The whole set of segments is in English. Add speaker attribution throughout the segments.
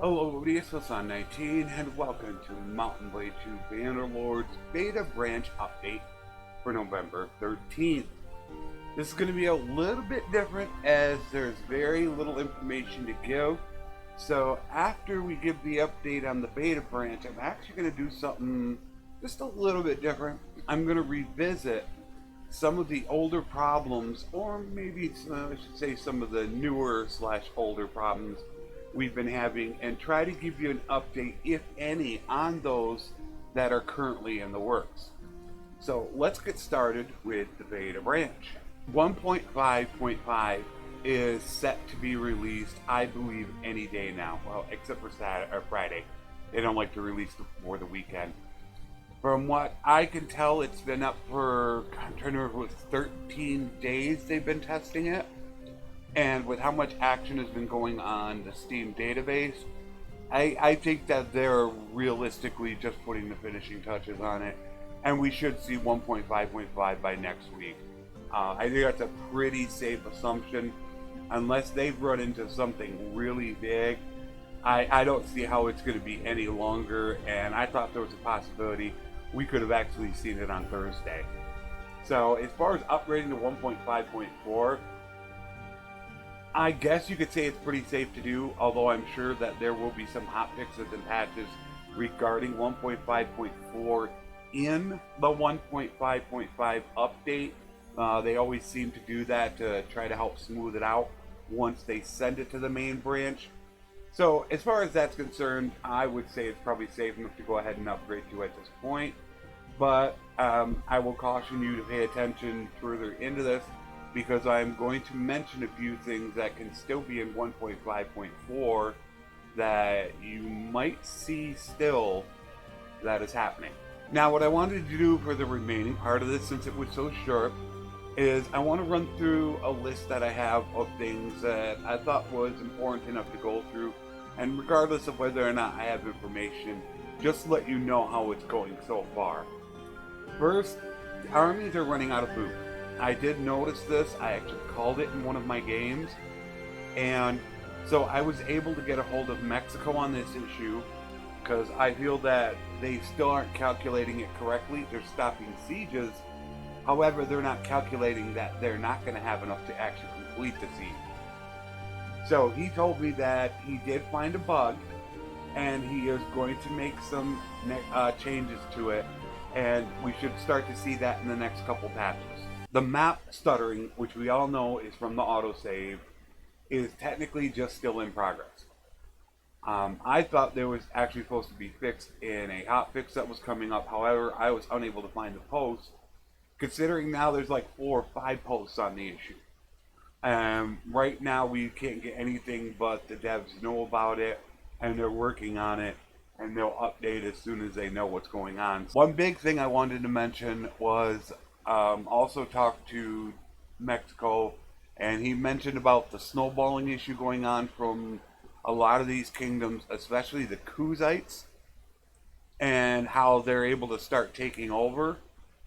Speaker 1: Hello everybody, it's Flesson19 and welcome to Mountain Blade 2 Bannerlord's beta branch update for November 13th. This is going to be a little bit different as there's very little information to give. So after we give the update on the beta branch, I'm actually going to do something just a little bit different. I'm going to revisit some of the older problems, or maybe I should say some of the newer / older problems we've been having, and try to give you an update, if any, on those that are currently in the works. So let's get started with the beta branch. 1.5.5 is set to be released, I believe, any day now. Well, except for Saturday or Friday. They don't like to release before the weekend. From what I can tell, it's been up for, I'm trying to remember, it was 13 days they've been testing it. And with how much action has been going on the Steam database, I think that they're realistically just putting the finishing touches on it. And we should see 1.5.5 by next week. I think that's a pretty safe assumption. Unless they've run into something really big, I don't see how it's going to be any longer. And I thought there was a possibility we could have actually seen it on Thursday. So as far as upgrading to 1.5.4, I guess you could say it's pretty safe to do, although I'm sure that there will be some hot fixes and patches regarding 1.5.4 in the 1.5.5 update. They always seem to do that to try to help smooth it out once they send it to the main branch. So as far as that's concerned, I would say it's probably safe enough to go ahead and upgrade to at this point. But I will caution you to pay attention further into this, because I'm going to mention a few things that can still be in 1.5.4 that you might see still that is happening. Now, what I wanted to do for the remaining part of this, since it was so short, is I want to run through a list that I have of things that I thought was important enough to go through, and regardless of whether or not I have information, just let you know how it's going so far. First, the armies are running out of food. I did notice this. I actually called it in one of my games, and so I was able to get a hold of Mexxico on this issue, because I feel that they still aren't calculating it correctly. They're stopping sieges, however they're not calculating that they're not going to have enough to actually complete the siege. So he told me that he did find a bug, and he is going to make some changes to it, and we should start to see that in the next couple patches. The map stuttering, which we all know is from the autosave, is technically just still in progress. I thought there was actually supposed to be fixed in a hotfix that was coming up. However, I was unable to find the post, considering now there's like 4 or 5 posts on the issue. Right now we can't get anything but the devs know about it, and they're working on it, and they'll update as soon as they know what's going on. One big thing I wanted to mention was also talked to Mexxico, and he mentioned about the snowballing issue going on from a lot of these kingdoms, especially the Kuzites, and how they're able to start taking over,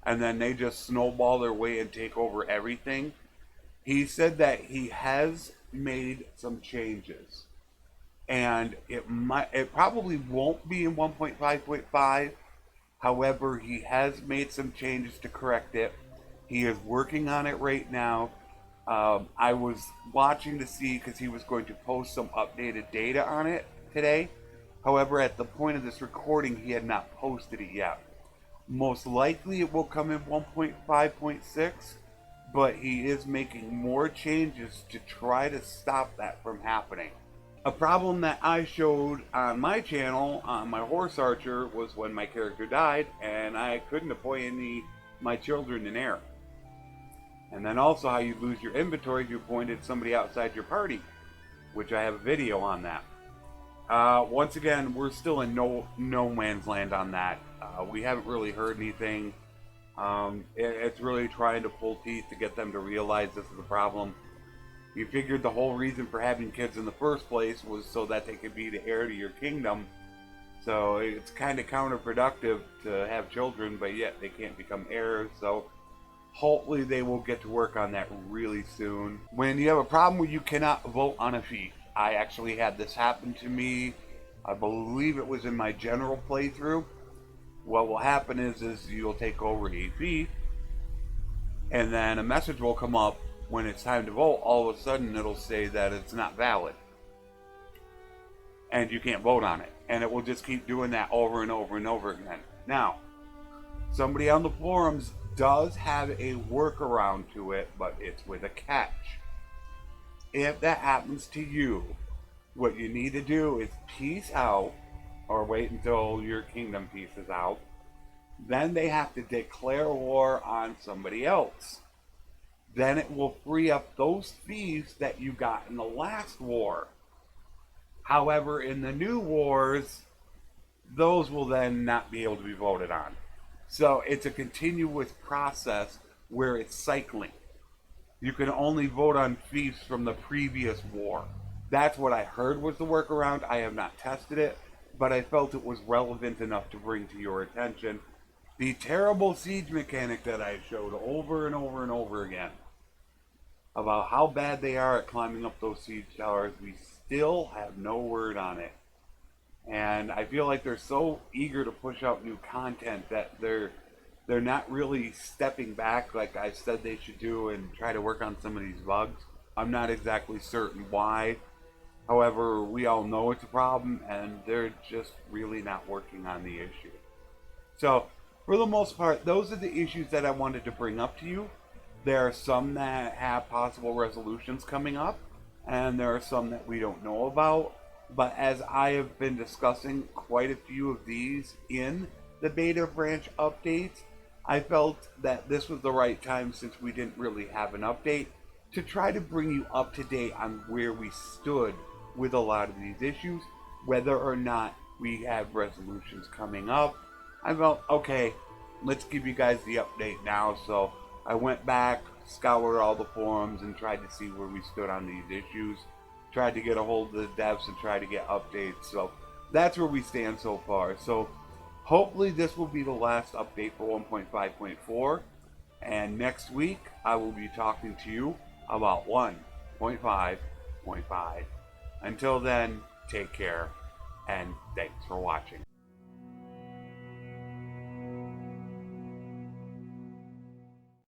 Speaker 1: and then they just snowball their way and take over everything. He said that he has made some changes, and it probably won't be in 1.5.5. However, he has made some changes to correct it. He is working on it right now. I was watching to see, because he was going to post some updated data on it today. However, at the point of this recording, he had not posted it yet. Most likely it will come in 1.5.6, but he is making more changes to try to stop that from happening. A problem that I showed on my channel, on my horse archer, was when my character died and I couldn't appoint my children in air. And then also how you lose your inventory if you appointed somebody outside your party, which I have a video on that. Once again, we're still in no man's land on that. We haven't really heard anything. It's really trying to pull teeth to get them to realize this is a problem. You figured the whole reason for having kids in the first place was so that they could be the heir to your kingdom. So it's kind of counterproductive to have children, but yet they can't become heirs. So hopefully they will get to work on that really soon. When you have a problem where you cannot vote on a fief, I actually had this happen to me I believe it was in my general playthrough. What will happen is you'll take over EP, and then a message will come up when it's time to vote. All of a sudden, it'll say that it's not valid, and you can't vote on it. And it will just keep doing that over and over and over again. Now, somebody on the forums does have a workaround to it, but it's with a catch. If that happens to you, what you need to do is peace out, or wait until your kingdom pieces out. Then they have to declare war on somebody else. Then it will free up those fees that you got in the last war. However, in the new wars, those will then not be able to be voted on. So it's a continuous process where it's cycling. You can only vote on fiefs from the previous war. That's what I heard was the workaround. I have not tested it, but I felt it was relevant enough to bring to your attention. The terrible siege mechanic that I showed over and over and over again about how bad they are at climbing up those siege towers, we still have no word on it. And I feel like they're so eager to push out new content that they're not really stepping back like I said they should do and try to work on some of these bugs. I'm not exactly certain why. However, we all know it's a problem, and they're just really not working on the issue. So, for the most part, those are the issues that I wanted to bring up to you. There are some that have possible resolutions coming up, and there are some that we don't know about. But as I have been discussing quite a few of these in the beta branch updates, I felt that this was the right time, since we didn't really have an update, to try to bring you up to date on where we stood with a lot of these issues, whether or not we have resolutions coming up. I felt, okay, let's give you guys the update now. So I went back, scoured all the forums, and tried to see where we stood on these issues. Tried to get a hold of the devs and try to get updates. So that's where we stand so far. So hopefully this will be the last update for 1.5.4. And next week I will be talking to you about 1.5.5. Until then, take care, and thanks for watching.